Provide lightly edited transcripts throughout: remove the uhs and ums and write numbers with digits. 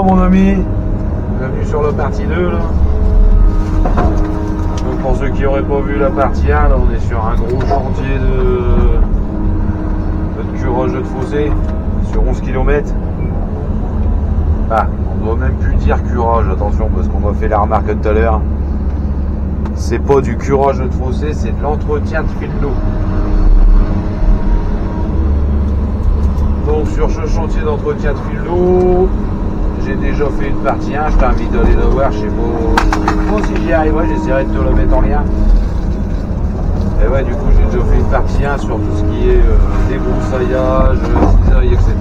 mon ami, bienvenue sur la partie 2 là. Donc pour ceux qui n'auraient pas vu la partie 1, là on est sur un gros chantier de curage de fossé sur 11 km. Ah, on doit même plus dire curage, attention, parce qu'on m'a fait la remarque tout à l'heure. C'est pas du curage de fossé, c'est de l'entretien de fil d'eau. Donc sur ce chantier d'entretien de fil d'eau, j'ai déjà fait une partie 1, je t'invite à aller la voir, je sais pas si j'y arriverai, j'essaierai de te la mettre en lien. Et ouais, du coup j'ai déjà fait une partie 1 sur tout ce qui est débroussaillage, cisaille, etc.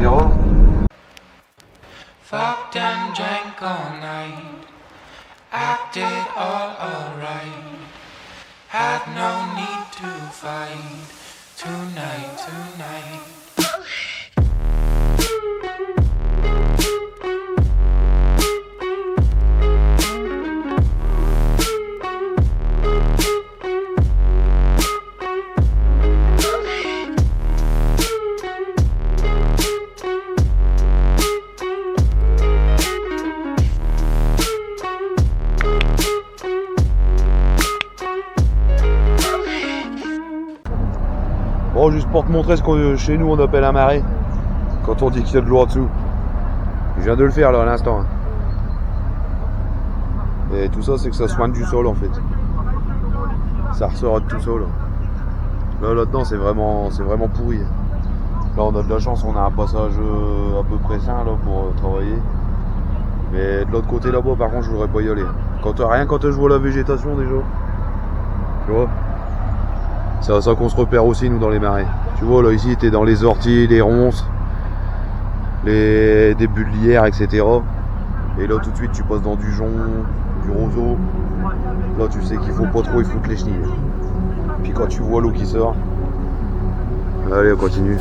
Fucked and drank all night, acted all alright, had no need to fight, tonight. Bon, juste pour te montrer ce que chez nous on appelle un marais, quand on dit qu'il y a de l'eau en dessous. Je viens de le faire là à l'instant. Et tout ça c'est que ça soigne du sol en fait. Ça ressort de tout sol. Là là-dedans c'est vraiment pourri. Là on a de la chance, on a un passage à peu près sain là pour travailler. Mais de l'autre côté là-bas par contre je voudrais pas y aller. Quand je vois la végétation déjà. Tu vois, c'est à ça qu'on se repère aussi nous dans les marais. Tu vois là ici t'es dans les orties, les ronces, des bulles de lierre, etc. Et là tout de suite tu passes dans du jonc, du roseau. Là tu sais qu'il faut pas trop y foutre les chenilles. Puis quand tu vois l'eau qui sort, allez on continue.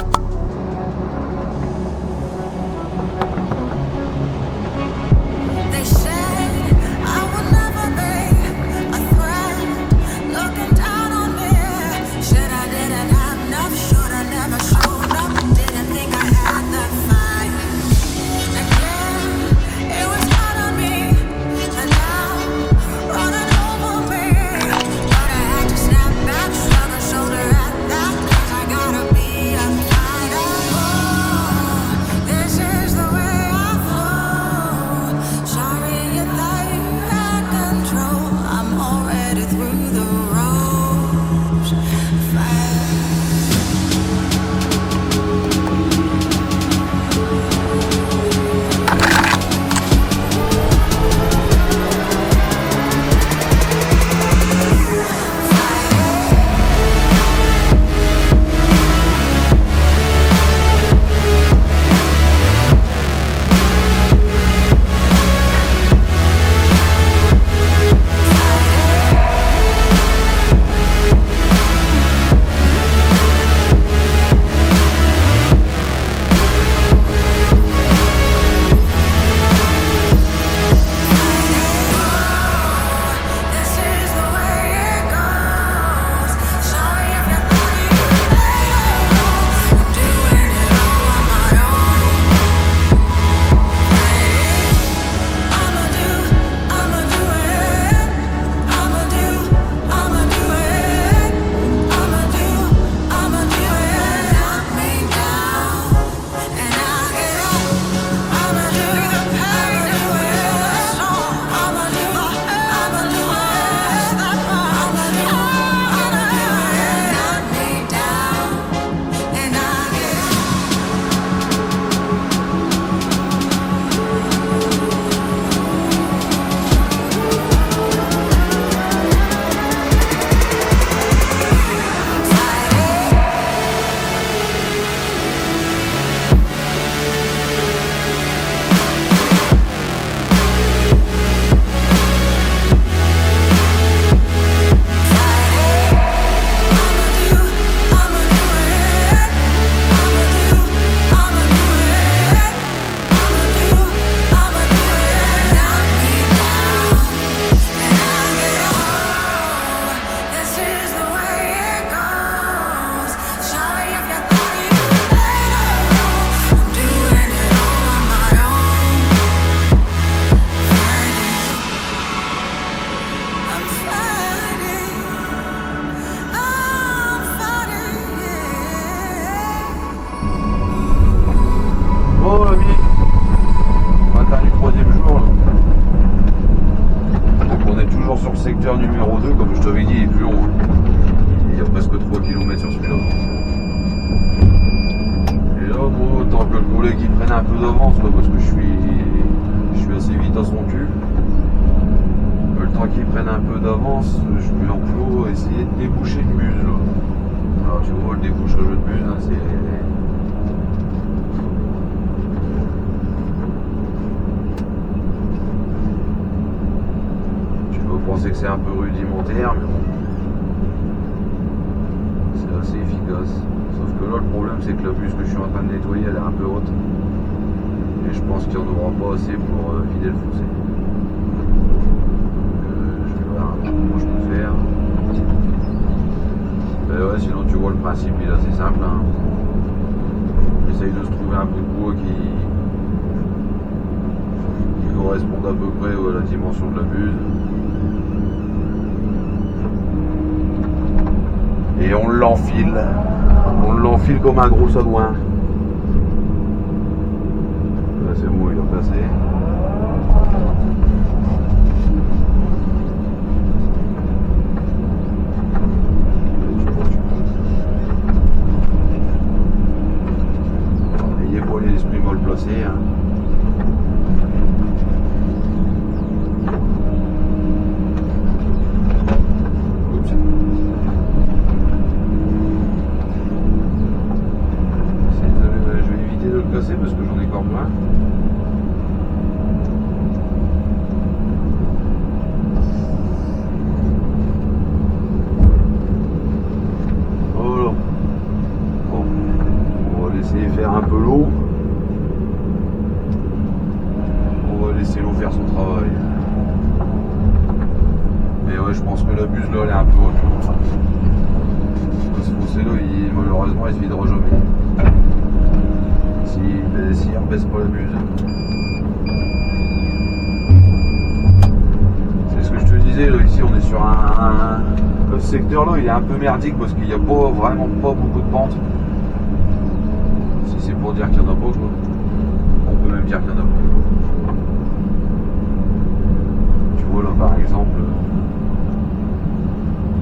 voulait qu'il prenne un peu d'avance parce que je suis assez vite à son cul. Le temps qu'il prenne un peu d'avance, je vais en clos essayer de déboucher une buse là. Alors tu vois le débouchage de buse, hein, c'est. Tu peux penser que c'est un peu rudimentaire, mais bon. C'est assez efficace. Sauf que là le problème c'est que la buse que je suis en train de nettoyer elle est un peu haute. Et je pense qu'il n'y en aura pas assez pour vider le fossé. Comment je peux faire. Mais ouais, sinon tu vois le principe il est assez simple, hein. J'essaye de se trouver un bout de bois qui corresponde à peu près à la dimension de la buse et on l'enfile comme un gros sadouin. Là c'est bon, il a passé. L'esprit mal placé, hein. Oups. Je vais éviter de le casser parce que j'en ai encore plein. Voilà. Bon, on va laisser faire un peu l'eau. Laisser l'eau faire son travail. Mais ouais, je pense que la buse là elle est un peu haute. Ce fossé là, malheureusement il se videra jamais. S'il rebaisse pas la buse. C'est ce que je te disais, là ici on est sur le secteur là il est un peu merdique parce qu'il n'y a vraiment pas beaucoup de pente. Si c'est pour dire qu'il n'y en a pas, quoi. On peut même dire qu'il y en a pas. Là par exemple,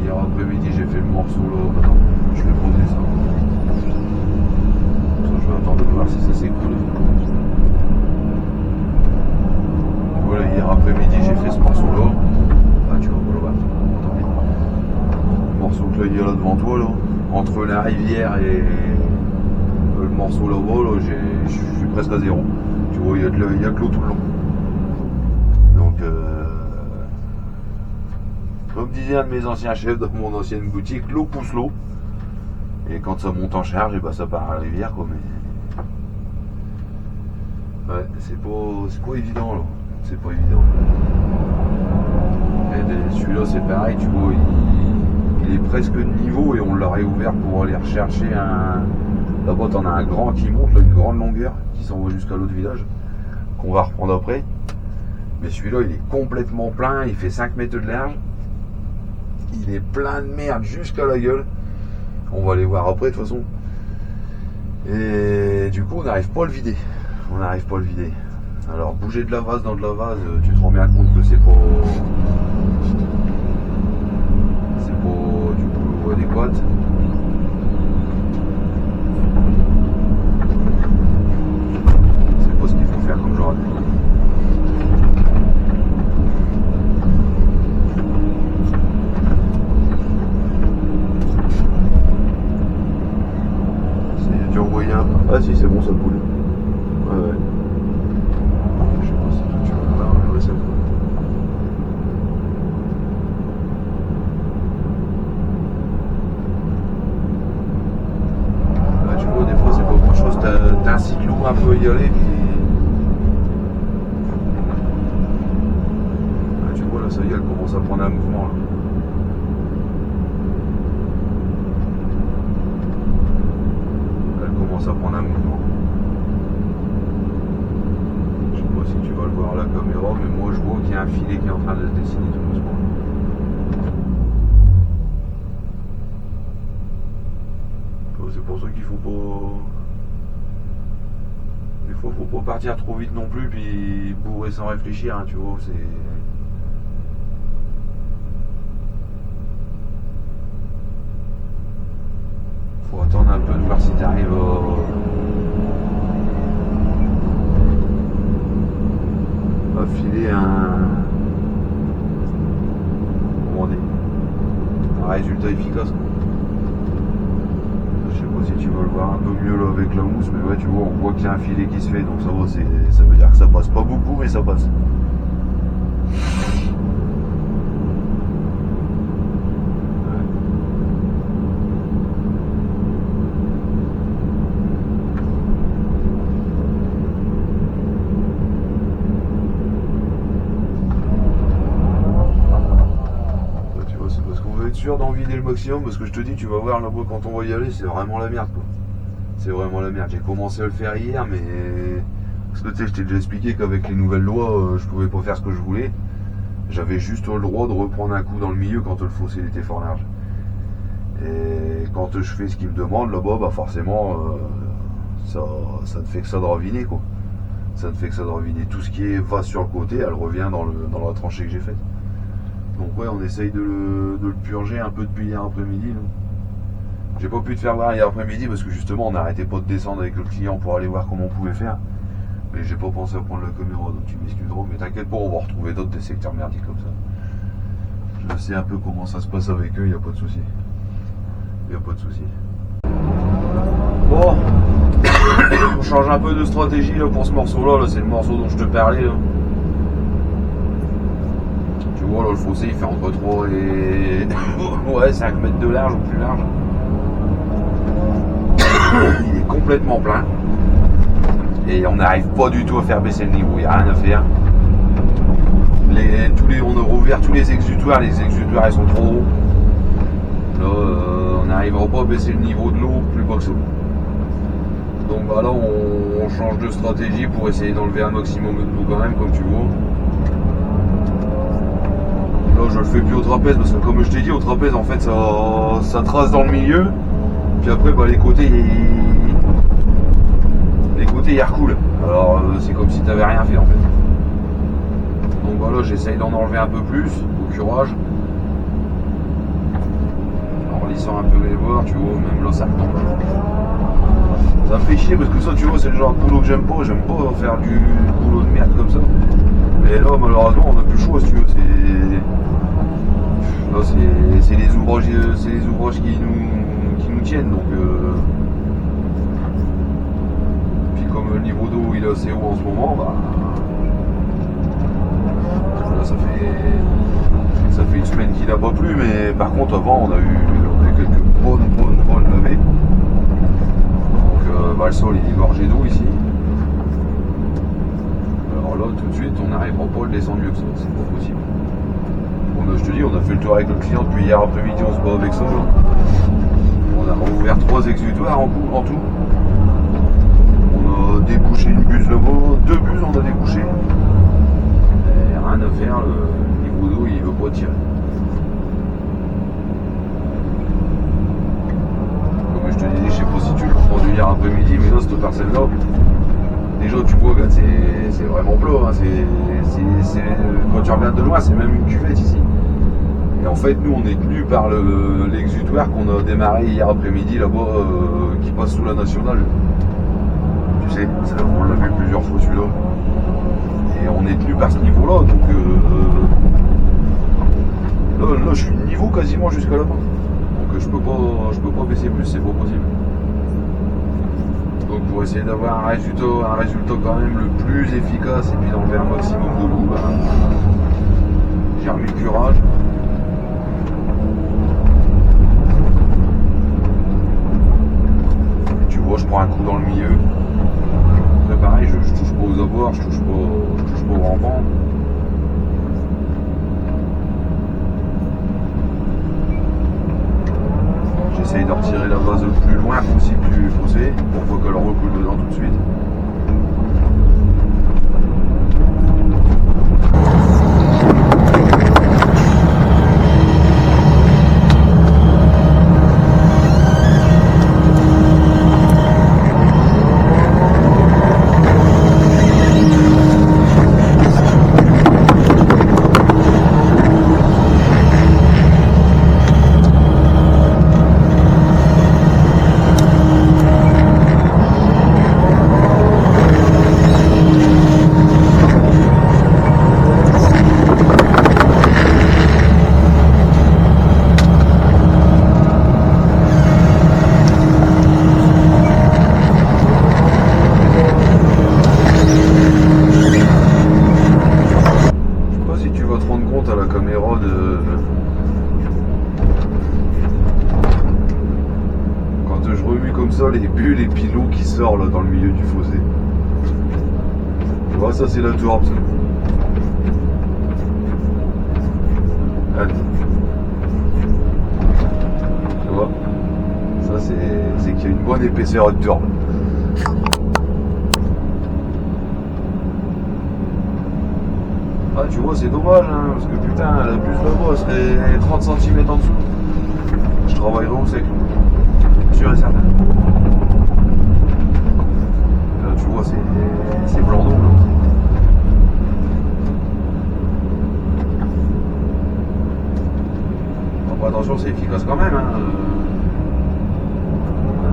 hier après-midi j'ai fait le morceau là, attends, je vais poser ça. Je vais attendre de voir si ça s'écoule. Voilà, hier après-midi j'ai fait ce morceau là. Ah tu vois, voilà, attendez. Le morceau que là il y a là devant toi là, entre la rivière et le morceau là-bas, là, je suis presque à zéro. Tu vois, il y a de l'eau tout le long. Donc comme disait un de mes anciens chefs de mon ancienne boutique, l'eau pousse l'eau. Et quand ça monte en charge, et bah ça part à la rivière quoi. Mais ouais, c'est pas évident là. C'est pas évident. Et celui-là c'est pareil, tu vois, il est presque de niveau et on l'a réouvert pour aller rechercher un. Là-bas t'en as un grand qui monte, là, une grande longueur qui s'envoie jusqu'à l'autre village, qu'on va reprendre après. Mais celui-là il est complètement plein, il fait 5 mètres de large. Il est plein de merde jusqu'à la gueule. On va aller voir après de toute façon. Et du coup on n'arrive pas à le vider. Alors bouger de la vase dans de la vase, tu te rends bien compte que c'est pas du boulot adéquat. C'est pas ce qu'il faut faire comme j'aurais dit. Ah si c'est bon ça coule. Ouais. Je sais pas si tu veux là, mais ouais ça coule. Bah, tu vois des fois c'est pas grand chose, t'as un cyclo un peu à y aller puis. Ah, tu vois là ça y est elle commence à prendre un mouvement là. Ça prend un mouvement. Je sais pas si tu vas le voir à la caméra, mais moi je vois qu'il y a un filet qui est en train de se dessiner tout doucement. C'est pour ça qu'il faut pas. Des fois faut pas partir trop vite non plus puis bourrer sans réfléchir, hein, tu vois, c'est. Faut attendre un peu de voir si t'arrives va filer comment dire, un résultat efficace. Je sais pas si tu vas le voir un peu mieux là avec la mousse, mais ouais, tu vois, on voit qu'il y a un filet qui se fait, donc ça va, ça veut dire que ça passe pas beaucoup, mais ça passe. Sûr d'en vider le maximum, parce que je te dis, tu vas voir là-bas quand on va y aller, c'est vraiment la merde quoi. C'est vraiment la merde. J'ai commencé à le faire hier, mais parce que tu sais, je t'ai déjà expliqué qu'avec les nouvelles lois, je pouvais pas faire ce que je voulais. J'avais juste le droit de reprendre un coup dans le milieu quand le fossé était fort large. Et quand je fais ce qu'ils me demandent là-bas, bah forcément, ça ne fait que ça de raviner quoi. Ça ne fait que ça de raviner. Tout ce qui va sur le côté, elle revient dans la tranchée que j'ai faite. Donc ouais, on essaye de le purger un peu depuis hier après-midi. J'ai pas pu te faire voir hier après-midi parce que justement on n'arrêtait pas de descendre avec le client pour aller voir comment on pouvait faire. Mais j'ai pas pensé à prendre la caméra, donc tu m'excuseras. Mais t'inquiète pas, on va retrouver d'autres des secteurs merdiques comme ça. Je sais un peu comment ça se passe avec eux, y a pas de souci. Y a pas de souci. Bon, on change un peu de stratégie là pour ce morceau-là. Là, c'est le morceau dont je te parlais. Là. Tu vois là, le fossé il fait entre 3 et ouais, 5 mètres de large ou plus large. Il est complètement plein et on n'arrive pas du tout à faire baisser le niveau, il n'y a rien à faire. On a rouvert tous les exutoires ils sont trop hauts. Là, on n'arrivera pas à baisser le niveau de l'eau plus bas que ça. Donc bah là on change de stratégie pour essayer d'enlever un maximum de l'eau quand même, comme tu vois. Là je le fais plus au trapèze parce que comme je t'ai dit, au trapèze en fait ça trace dans le milieu. Puis après bah, les côtés ils recoulent. Alors c'est comme si tu n'avais rien fait en fait. Donc voilà, j'essaye d'en enlever un peu plus au curage. En lissant un peu les bords, tu vois, même là ça retombe. Ça me fait chier parce que ça tu vois c'est le genre de boulot que j'aime pas faire du boulot de merde comme ça. Mais là malheureusement on n'a plus le choix si tu veux, c'est les ouvrages qui nous tiennent donc puis comme le niveau d'eau il est assez haut en ce moment, bah là, ça fait une semaine qu'il n'a pas plu, mais par contre avant on a eu quelques bonnes levées. Donc bah, le sol il est gorgé d'eau ici. Alors là tout de suite on n'arrivera pas à le descendre mieux que ça, c'est pas possible. Je te dis, on a fait le tour avec le client depuis hier après-midi, on se bat avec ça. On a ouvert 3 exutoires en tout. On a débouché une buse là-bas, 2 buses on a débouché. Et rien à faire, le niveau d'eau il veut pas tirer. Comme je te disais, je sais pas si tu l'as entendu hier après-midi, mais là cette parcelle-là, déjà tu vois, c'est vraiment plat. Hein. Quand tu regardes de loin, c'est même une cuvette ici. Et en fait, nous, on est tenu par l'exutoire qu'on a démarré hier après-midi là-bas, qui passe sous la nationale. Tu sais, on l'a vu plusieurs fois celui-là. Et on est tenu par ce niveau-là, donc là, je suis niveau quasiment jusqu'à là-bas. Donc je peux pas baisser plus, c'est pas possible. Donc pour essayer d'avoir un résultat quand même le plus efficace et puis d'enlever un maximum de l'eau, bah, j'ai remis le curage. Et tu vois, je prends un coup dans le milieu. C'est pareil, je touche pas aux abords, je touche pas aux rampants. J'essaye de retirer la base le plus loin possible du fossé pour pas qu'elle recoule dedans tout de suite. les bulles et puis l'eau qui sort là dans le milieu du fossé. Tu vois, ça c'est la tourbe, ça. Allez. Tu vois, ça c'est qu'il y a une bonne épaisseur de tourbe. Ah, tu vois, c'est dommage, hein, parce que putain, la buse là-bas serait 30 cm en dessous. Je travaillerai au sec, sûr et certain. Là, tu vois, c'est blanc d'eau, là. Bon, attention, c'est efficace quand même, hein.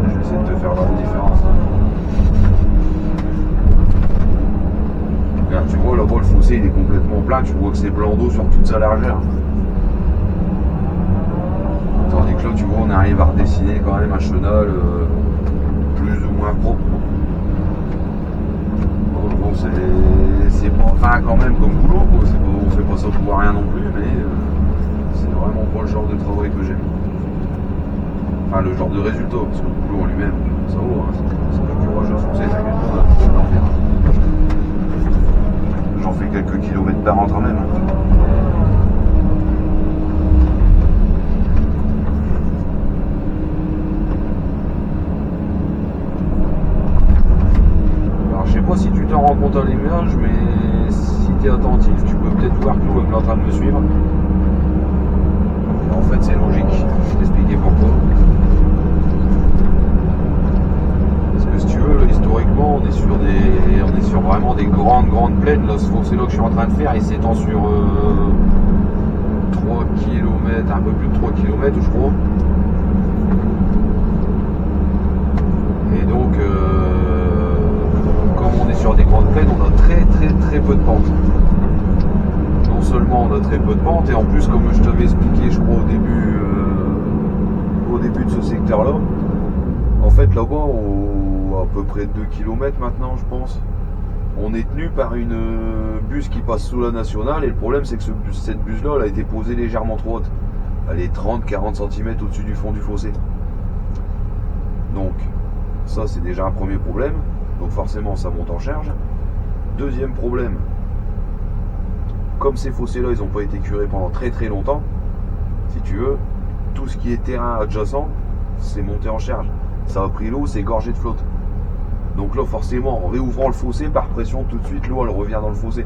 Je vais essayer de te faire la différence. Regarde, tu vois, là-bas, le fossé, il est complètement plat, tu vois que c'est blanc d'eau sur toute sa largeur. Tandis que là, tu vois, on arrive à redessiner quand même un chenal plus ou moins propre. Bon, c'est pas fin quand même comme boulot, quoi. On fait pas ça pour rien non plus, mais c'est vraiment pas le genre de travail que j'aime. Enfin, le genre de résultat, parce que le boulot en lui-même, ça vaut, hein, c'est le curage de foncé, t'inquiète pas, j'en fais quelques kilomètres par an quand même. Alors je sais pas si tu t'en rends compte à l'image, mais si tu es attentif, tu peux peut-être voir que l'eau est en train de me suivre. Et en fait c'est logique, je vais t'expliquer pourquoi. Parce que si tu veux, là, historiquement, on est sur vraiment des grandes plaines. Là, ce fossé-là que je suis en train de faire, il s'étend sur 3 km, un peu plus de 3 km, je crois. Et donc, comme on est sur des grandes plaines, on a très peu de pente. Non seulement on a très peu de pente, et en plus, comme je t'avais expliqué, je crois, au début de ce secteur-là, en fait, là-bas, à peu près 2 km maintenant, je pense, on est tenu par une buse qui passe sous la nationale, et le problème, c'est que cette buse-là, elle a été posée légèrement trop haute. Elle est 30-40 cm au-dessus du fond du fossé. Donc, ça, c'est déjà un premier problème. Donc, forcément, ça monte en charge. Deuxième problème, comme ces fossés-là, ils n'ont pas été curés pendant très longtemps, si tu veux, tout ce qui est terrain adjacent, c'est monté en charge. Ça a pris l'eau, c'est gorgé de flotte. Donc là, forcément, en réouvrant le fossé, par pression, tout de suite, l'eau, elle revient dans le fossé.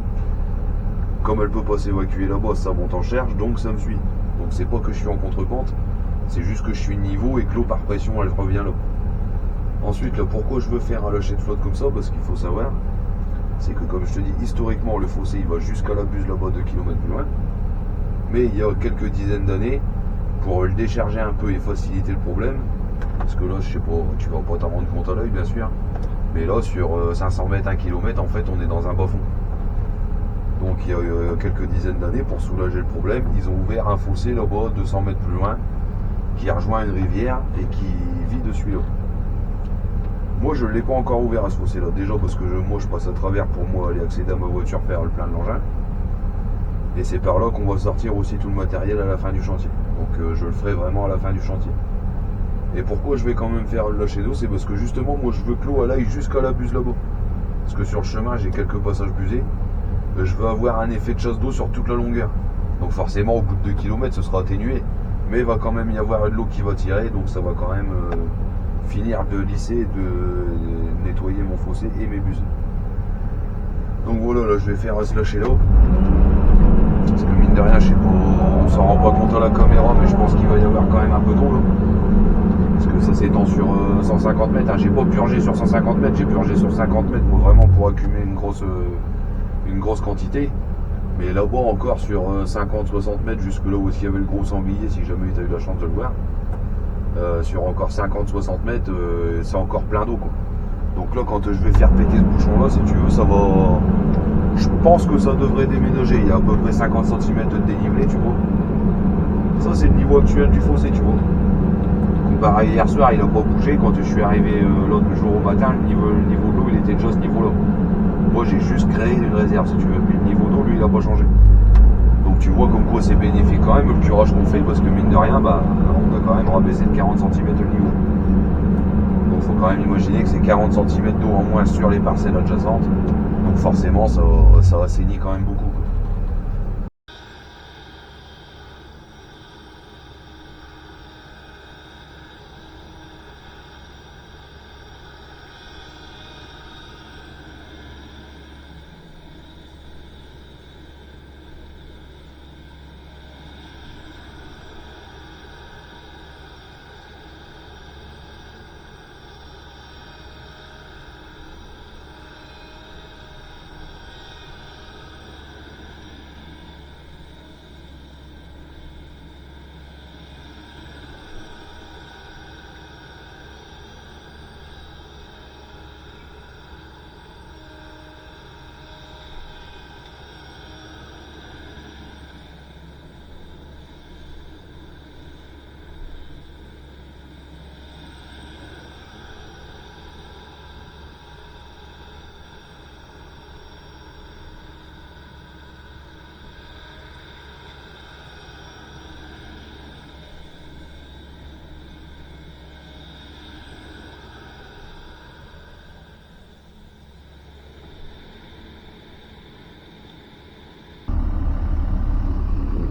Comme elle peut pas s'évacuer là-bas, ça monte en charge, donc ça me suit. Donc c'est pas que je suis en contre-pente, c'est juste que je suis niveau et que l'eau, par pression, elle revient là. Ensuite, là, pourquoi je veux faire un lâcher de flotte comme ça? Parce qu'il faut savoir, c'est que comme je te dis, historiquement, le fossé, il va jusqu'à la buse là-bas 2 km plus loin. Mais il y a quelques dizaines d'années, pour le décharger un peu et faciliter le problème, parce que là, je sais pas, tu vas pas t'en rendre compte à l'œil, bien sûr, mais là, sur 500 mètres, 1 km, en fait, on est dans un bas fond. Donc, il y a quelques dizaines d'années, pour soulager le problème, ils ont ouvert un fossé là-bas, 200 mètres plus loin, qui rejoint une rivière et qui vit de celui-là. Moi, je ne l'ai pas encore ouvert à ce fossé-là, déjà parce que moi, je passe à travers pour moi aller accéder à ma voiture, faire le plein de l'engin. Et c'est par là qu'on va sortir aussi tout le matériel à la fin du chantier. Donc, je le ferai vraiment à la fin du chantier. Et pourquoi je vais quand même faire le lâcher d'eau, c'est parce que justement, moi, je veux que l'eau elle aille jusqu'à la buse là-bas. Parce que sur le chemin, j'ai quelques passages busés. Je veux avoir un effet de chasse d'eau sur toute la longueur. Donc forcément, au bout de 2 km, ce sera atténué. Mais il va quand même y avoir de l'eau qui va tirer. Donc ça va quand même finir de lisser et de nettoyer mon fossé et mes buses. Donc voilà, là, je vais faire ce lâcher d'eau. Parce que mine de rien, je sais pas, on s'en rend pas compte à la caméra, mais je pense qu'il va y avoir quand même un peu d'eau là. Parce que ça s'étend sur 150 mètres. Hein. J'ai pas purgé sur 150 mètres, j'ai purgé sur 50 mètres vraiment pour accumuler une grosse quantité. Mais là-bas encore sur 50-60 mètres, jusque là où il y avait le gros sanglier, si jamais tu as eu la chance de le voir. Sur encore 50-60 mètres, c'est encore plein d'eau, quoi. Donc là, quand je vais faire péter ce bouchon-là, si tu veux, ça va... Je pense que ça devrait déménager. Il y a à peu près 50 cm de dénivelé, tu vois. Ça, c'est le niveau actuel du fossé, tu vois. Comparé hier soir, il n'a pas bougé. Quand je suis arrivé l'autre jour au matin, le niveau de l'eau, il était déjà à ce niveau-là. Moi, j'ai juste créé une réserve, si tu veux. Puis le niveau d'eau, lui, il n'a pas changé. Donc tu vois comme quoi c'est bénéfique quand même, le curage qu'on fait, parce que mine de rien, bah, on a quand même rabaissé de 40 cm le niveau. Donc faut quand même imaginer que c'est 40 cm d'eau en moins sur les parcelles adjacentes. Donc forcément, ça assainit quand même beaucoup.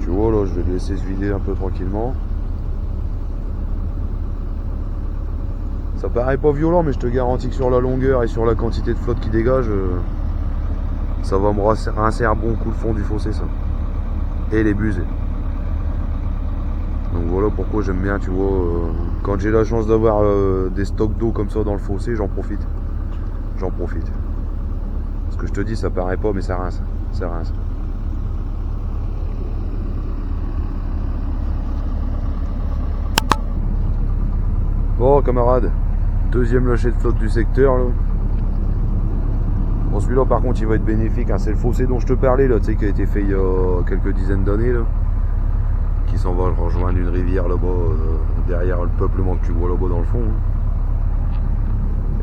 Tu vois là, je vais le laisser se vider un peu tranquillement. Ça paraît pas violent, mais je te garantis que sur la longueur et sur la quantité de flotte qui dégage, ça va me rincer un bon coup le fond du fossé, ça. Et les busées. Donc voilà pourquoi j'aime bien, tu vois, quand j'ai la chance d'avoir des stocks d'eau comme ça dans le fossé, j'en profite. J'en profite. Ce que je te dis, ça paraît pas, mais ça rince. Ça rince. Bon camarades, deuxième lâcher de flotte du secteur là. Bon celui-là par contre il va être bénéfique, hein. C'est le fossé dont je te parlais là, tu sais, qui a été fait il y a quelques dizaines d'années là, qui s'en va rejoindre une rivière là-bas, derrière le peuplement que tu vois là-bas dans le fond, hein.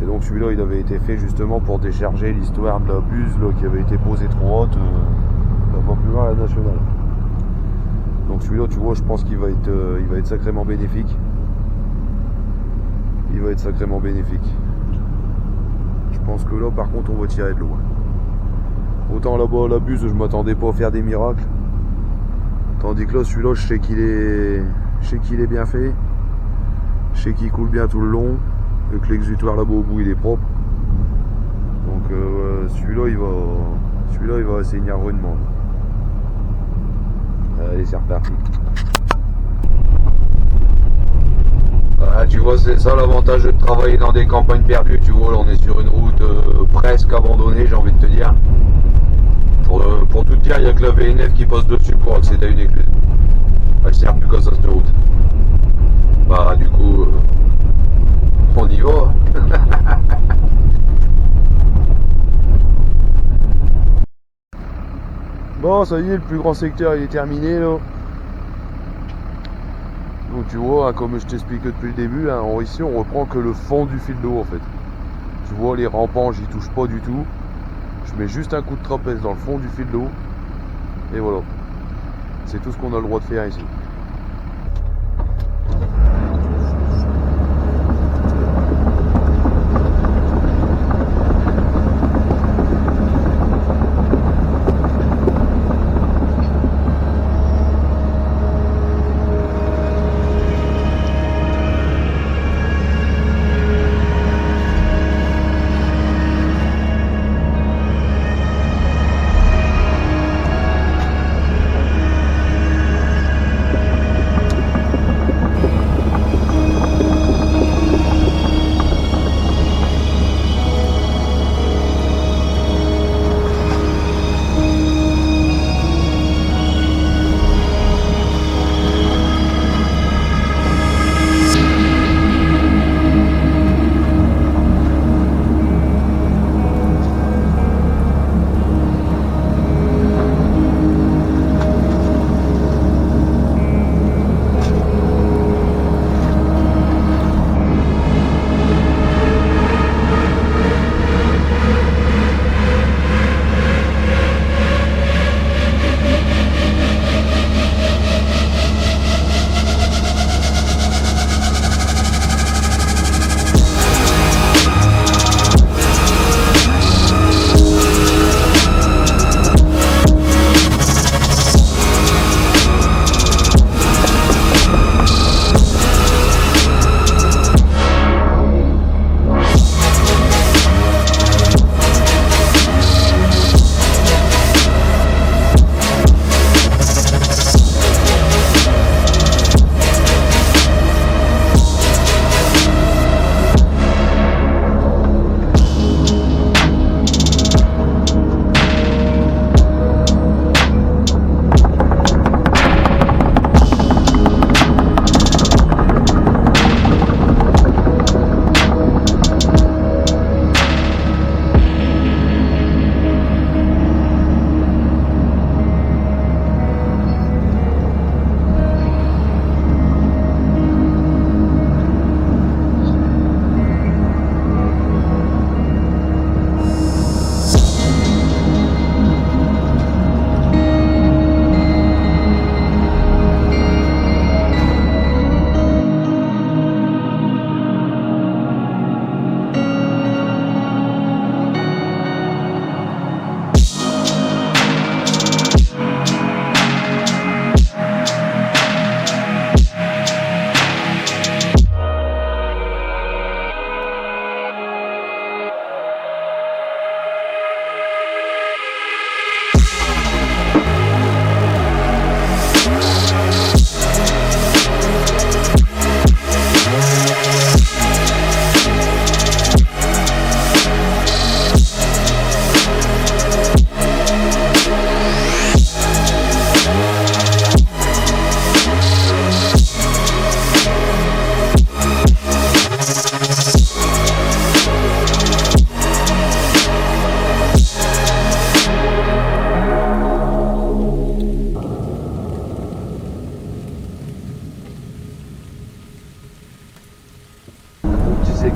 Et donc celui-là il avait été fait justement pour décharger l'histoire de la buse là, qui avait été posée trop haute là-bas plus loin à la nationale. Donc celui-là tu vois, je pense qu'il va être sacrément bénéfique. Il va être sacrément bénéfique. Je pense que là par contre on va tirer de l'eau. Autant là-bas la buse je m'attendais pas à faire des miracles. Tandis que là celui-là je sais qu'il est bien fait. Je sais qu'il coule bien tout le long. Et que l'exutoire là-bas au bout il est propre. Donc celui-là il va assainir rudement. Allez c'est reparti. Ah, tu vois, c'est ça l'avantage de travailler dans des campagnes perdues. Tu vois, là on est sur une route presque abandonnée, j'ai envie de te dire. Pour tout te dire, il n'y a que la VNF qui passe dessus pour accéder à une écluse. Elle sert plus qu'à ça cette route. Bah du coup, on y va. Bon, ça y est, le plus grand secteur il est terminé là. Donc tu vois, hein, comme je t'explique depuis le début, hein, ici on reprend que le fond du fil d'eau en fait. Tu vois, les rampants j'y touche pas du tout. Je mets juste un coup de trapèze dans le fond du fil d'eau. Et voilà. C'est tout ce qu'on a le droit de faire ici.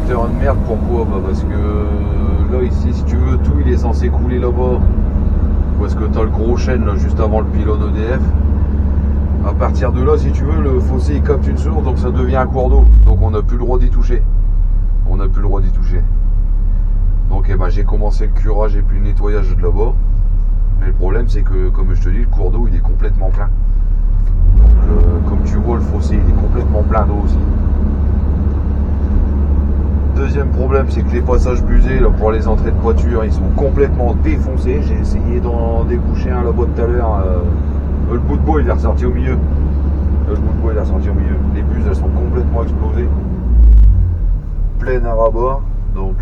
secteur de merde. Pourquoi? Parce que là ici, si tu veux, tout il est censé couler là-bas. Parce que t'as le gros chêne là juste avant le pylône EDF. À partir de là, si tu veux, le fossé il capte une source, donc ça devient un cours d'eau. Donc on n'a plus le droit d'y toucher. On n'a plus le droit d'y toucher. Donc j'ai commencé le curage et puis le nettoyage de là-bas. Mais le problème c'est que, comme je te dis, le cours d'eau il est complètement plein. Donc comme tu vois, le fossé il est complètement plein d'eau aussi. Deuxième problème, c'est que les passages busés là, pour les entrées de voiture, ils sont complètement défoncés. J'ai essayé d'en déboucher un là-bas tout à l'heure. Le bout de bois il est ressorti au milieu. Les bus elles sont complètement explosées. Pleine à ras-bord. Donc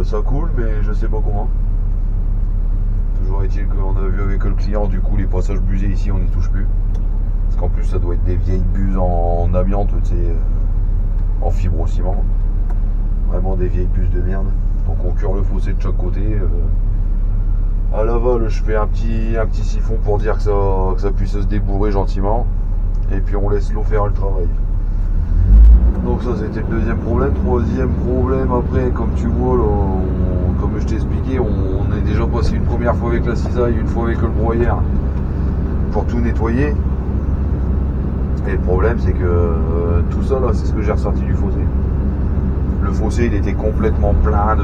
ça coule, mais je sais pas comment. Toujours est-il qu'on a vu avec le client, du coup les passages busés ici on n'y touche plus. Parce qu'en plus ça doit être des vieilles buses en amiante, tu sais, en fibrociment. Vraiment des vieilles puces de merde. Donc on cure le fossé de chaque côté. À l'aval, je fais un petit siphon pour dire que ça puisse se débourrer gentiment. Et puis on laisse l'eau faire le travail. Donc ça c'était le deuxième problème. Troisième problème après, comme tu vois, là, comme je t'ai expliqué, on est déjà passé une première fois avec la cisaille, une fois avec le broyeur pour tout nettoyer. Et le problème c'est que tout ça là, c'est ce que j'ai ressorti du fossé. Le fossé il était complètement plein de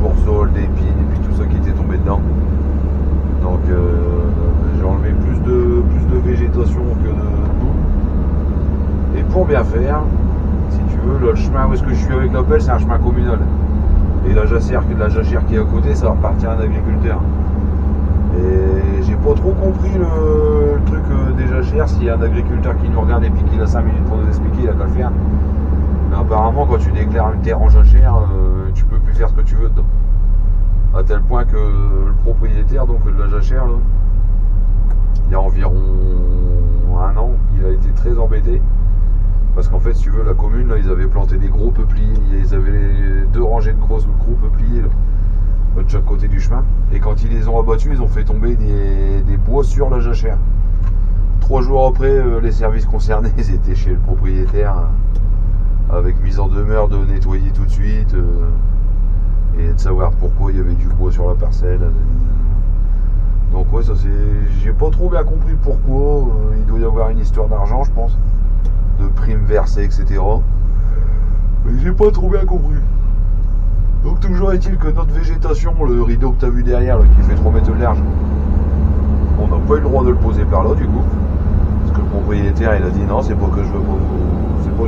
boursoles, d'épines et puis tout ça qui était tombé dedans. Donc j'ai enlevé plus de végétation que de boue. Et pour bien faire, si tu veux, le chemin où est-ce que je suis avec la pelle, c'est un chemin communal. Et la jachère qui est à côté, ça appartient à un agriculteur. Et j'ai pas trop compris le truc des jachères. S'il y a un agriculteur qui nous regarde et puis qu'il a 5 minutes pour nous expliquer, il a qu'à le faire. Mais apparemment, quand tu déclares une terre en jachère, tu peux plus faire ce que tu veux dedans. À tel point que le propriétaire donc de la jachère, là, il y a environ 1 an, il a été très embêté. Parce qu'en fait, si tu veux, la commune, là, ils avaient planté des gros peupliers. Ils avaient 2 rangées de gros peupliers là, de chaque côté du chemin. Et quand ils les ont abattus, ils ont fait tomber des bois sur la jachère. 3 jours après, les services concernés, ils étaient chez le propriétaire. Avec mise en demeure de nettoyer tout de suite et de savoir pourquoi il y avait du bois sur la parcelle. Donc ouais, ça c'est, j'ai pas trop bien compris pourquoi. Il doit y avoir une histoire d'argent, je pense, de primes versées, etc. Mais j'ai pas trop bien compris. Donc toujours est-il que notre végétation, le rideau que t'as vu derrière, là, qui fait 3 mètres de large, on n'a pas eu le droit de le poser par là du coup. Parce que le propriétaire il a dit non, c'est pas que je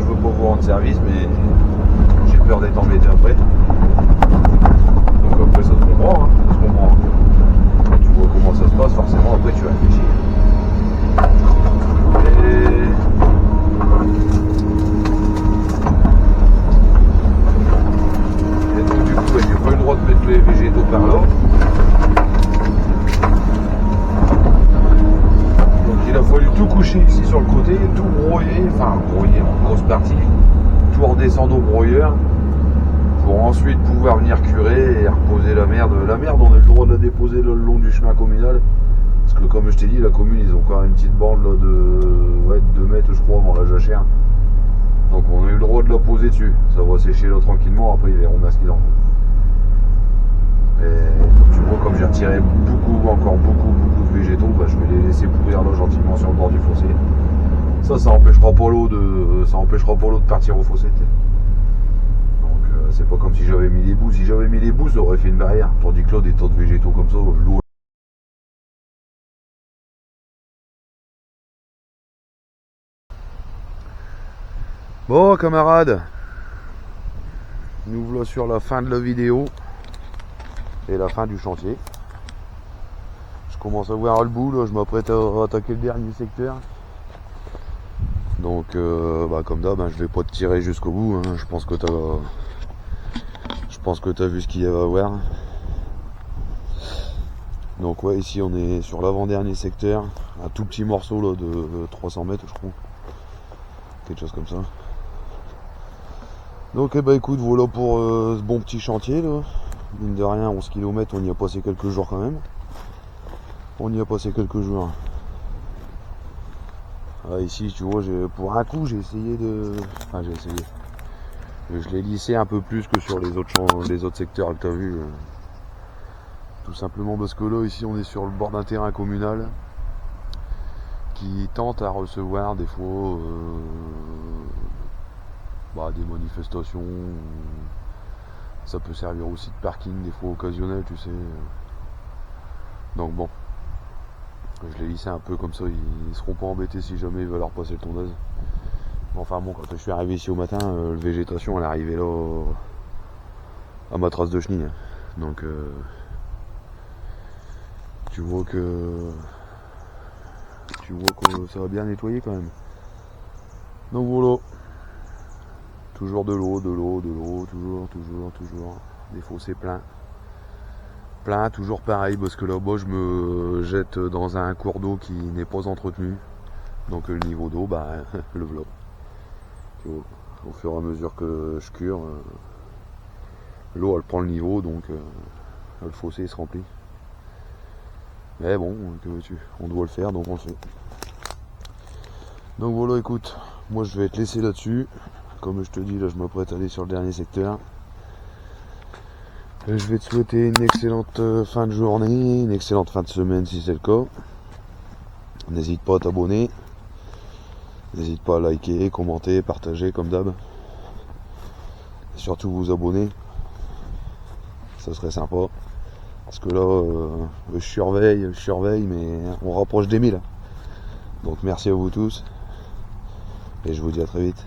veux pas vous rendre service, mais j'ai peur d'être embêté après. Donc après ça se comprend, hein, ça se comprend. Quand tu vois comment ça se passe, forcément après tu réfléchis. Et donc du coup, j'ai pas eu le droit de mettre les végétaux par là. Il a fallu tout coucher ici sur le côté, tout broyer, enfin broyer en grosse partie, tout redescendre au broyeur pour ensuite pouvoir venir curer et reposer la merde. La merde, on a le droit de la déposer le long du chemin communal. Parce que comme je t'ai dit, la commune, ils ont quand même une petite bande là, de 2 mètres, je crois, avant la jachère. Donc on a eu le droit de la poser dessus. Ça va sécher là tranquillement, après ils verront bien ce qu'ils en font. Et tu vois, comme j'ai retiré encore beaucoup de végétaux, je vais les laisser pourrir là gentiment sur le bord du fossé. Ça empêchera pas l'eau de partir au fossé. Donc c'est pas comme si j'avais mis des boues. Si j'avais mis des boues, ça aurait fait une barrière. Tandis que là, des tas de végétaux comme ça, l'eau. Bon camarades, nous voilà sur la fin de la vidéo. Et la fin du chantier. Je commence à voir le bout, là, je m'apprête à attaquer le dernier secteur. Donc comme d'hab, je vais pas te tirer jusqu'au bout, hein. Je pense que t'as vu ce qu'il y avait à voir. Donc ouais, ici on est sur l'avant-dernier secteur, un tout petit morceau là, de 300 mètres je crois. Quelque chose comme ça. Donc écoute, voilà pour ce bon petit chantier là. Mine de rien, 11 km, on y a passé quelques jours quand même. Ah, ici, tu vois, pour un coup, j'ai essayé de... Enfin, Je l'ai lissé un peu plus que sur les autres secteurs que tu as vu. Tout simplement parce que là, ici, on est sur le bord d'un terrain communal qui tente à recevoir des fois des manifestations. Ça peut servir aussi de parking, des fois occasionnel, tu sais. Donc bon, je l'ai lissé un peu comme ça, ils seront pas embêtés si jamais ils veulent leur passer le tondeuse. Enfin bon, quand je suis arrivé ici au matin, la végétation elle est arrivée là à ma trace de chenille. Donc tu vois que ça va bien nettoyer quand même. Donc voilà. Toujours de l'eau, toujours. Des fossés pleins. Plein, toujours pareil, parce que là-bas je me jette dans un cours d'eau qui n'est pas entretenu. Donc le niveau d'eau, le voilà. Au fur et à mesure que je cure, l'eau elle prend le niveau, donc le fossé se remplit. Mais bon, on doit le faire, donc on le fait. Donc voilà, écoute, moi je vais te laisser là-dessus. Comme je te dis, là je m'apprête à aller sur le dernier secteur. Je vais te souhaiter une excellente fin de journée, une excellente fin de semaine si c'est le cas. N'hésite pas à t'abonner. N'hésite pas à liker, commenter, partager comme d'hab. Et surtout vous abonner. Ça serait sympa. Parce que là, je surveille, mais on rapproche des 1000. Donc merci à vous tous. Et je vous dis à très vite.